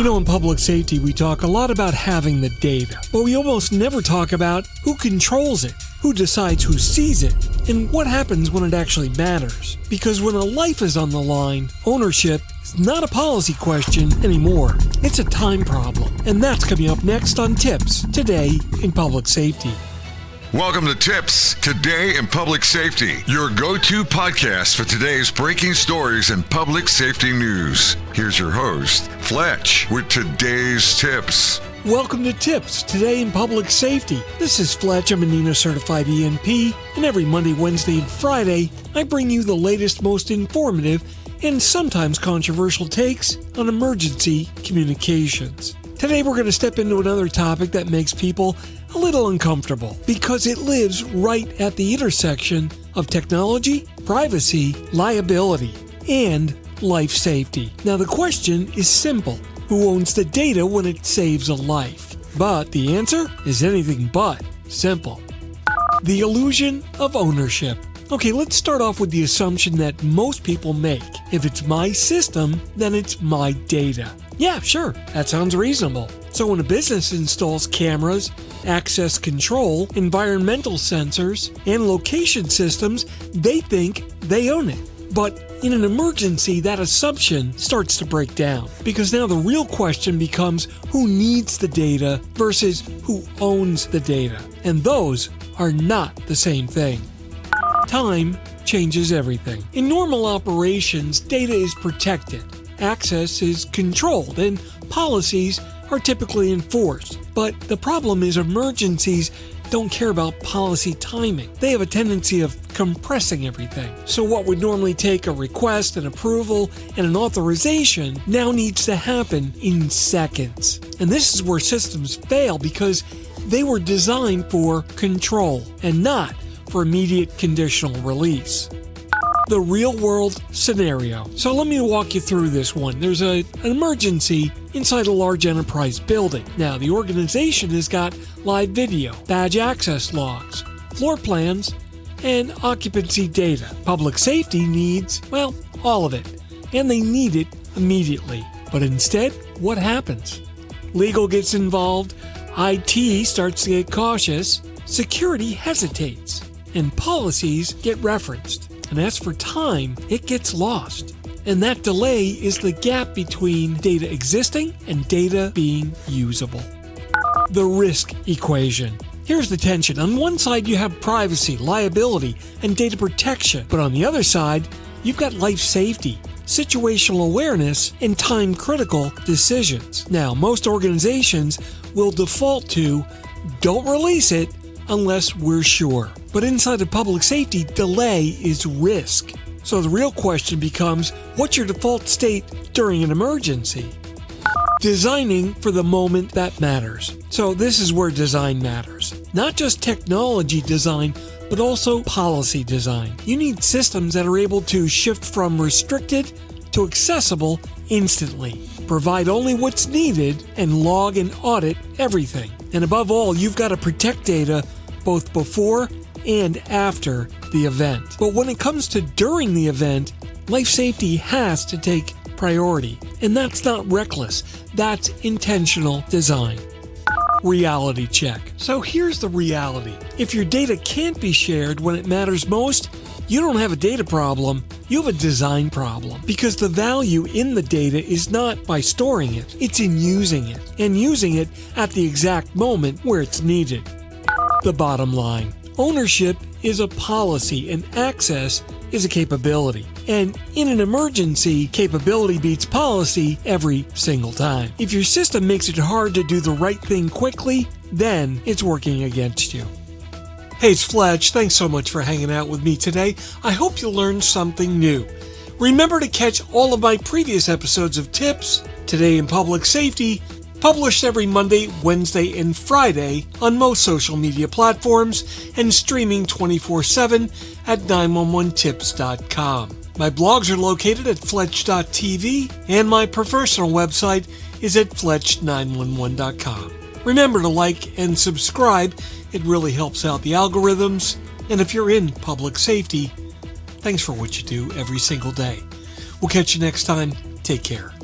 In public safety, we talk a lot about having the data, but we almost never talk about who controls it, who decides who sees it, and what happens when it actually matters. Because when a life is on the line, ownership is not a policy question anymore. It's a time problem. And that's coming up next on TiPS, Today in Public Safety. Welcome to TiPS, Today in Public Safety, your go-to podcast for today's breaking stories in public safety news. Here's your host, Fletch, with today's tips. Welcome to TiPS, Today in Public Safety. This is Fletch. I'm a NENA certified ENP, and every Monday, Wednesday, and Friday, I bring you the latest, most informative, and sometimes controversial takes on emergency communications. Today we're going to step into another topic that makes people a little uncomfortable because it lives right at the intersection of technology, privacy, liability, and life safety. Now the question is simple. Who owns the data when it saves a life? But the answer is anything but simple. The illusion of ownership. Okay, let's start off with the assumption that most people make. If it's my system, then it's my data. Yeah, sure, that sounds reasonable. So when a business installs cameras, access control, environmental sensors, and location systems, they think they own it. But in an emergency, that assumption starts to break down. Because now the real question becomes who needs the data versus who owns the data. And those are not the same thing. Time changes everything. In normal operations, data is protected, access is controlled, and policies are typically enforced. But the problem is emergencies don't care about policy timing. They have a tendency of compressing everything. So what would normally take a request, an approval, and an authorization now needs to happen in seconds. And this is where systems fail because they were designed for control and not for immediate conditional release. The real-world scenario. So let me walk you through this one. There's an emergency inside a large enterprise building. Now, the organization has got live video, badge access logs, floor plans, and occupancy data. Public safety needs, well, all of it. And they need it immediately. But instead, what happens? Legal gets involved, IT starts to get cautious, security hesitates, and policies get referenced. And as for time, it gets lost. And that delay is the gap between data existing and data being usable. The risk equation. Here's the tension. On one side, you have privacy, liability, and data protection. But on the other side, you've got life safety, situational awareness, and time-critical decisions. Now, most organizations will default to don't release it unless we're sure. But inside of public safety, delay is risk. So the real question becomes, what's your default state during an emergency? Designing for the moment that matters. So this is where design matters. Not just technology design, but also policy design. You need systems that are able to shift from restricted to accessible instantly, provide only what's needed, and log and audit everything. And above all, you've got to protect data both before and after the event. But when it comes to during the event, life safety has to take priority. And that's not reckless, that's intentional design. Reality check. So here's the reality. If your data can't be shared when it matters most, you don't have a data problem, you have a design problem. Because the value in the data is not by storing it, it's in using it. And using it at the exact moment where it's needed. The bottom line. Ownership is a policy and access is a capability. And in an emergency, capability beats policy every single time. If your system makes it hard to do the right thing quickly, then it's working against you. Hey, it's Fletch. Thanks so much for hanging out with me today. I hope you learned something new. Remember to catch all of my previous episodes of TiPS, Today in Public Safety, published every Monday, Wednesday, and Friday on most social media platforms and streaming 24/7 at 911tips.com. My blogs are located at fletch.tv and my personal website is at fletch911.com. Remember to like and subscribe. It really helps out the algorithms. And if you're in public safety, thanks for what you do every single day. We'll catch you next time. Take care.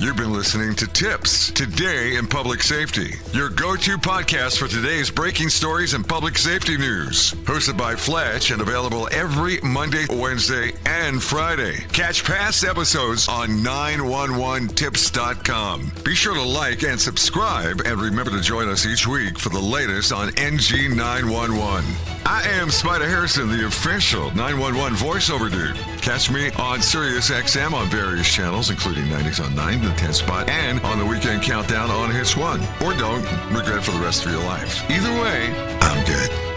You've been listening to TiPS, Today in Public Safety, your go-to podcast for today's breaking stories and public safety news. Hosted by Fletch and available every Monday, Wednesday, and Friday. Catch past episodes on 911tips.com. Be sure to like and subscribe, and remember to join us each week for the latest on NG 911. I am Spider Harrison, the official 911 voiceover dude. Catch me on Sirius XM on various channels, including 90s on 9, the 10 spot, and on the Weekend Countdown on Hits 1. Or don't regret it for the rest of your life. Either way, I'm good.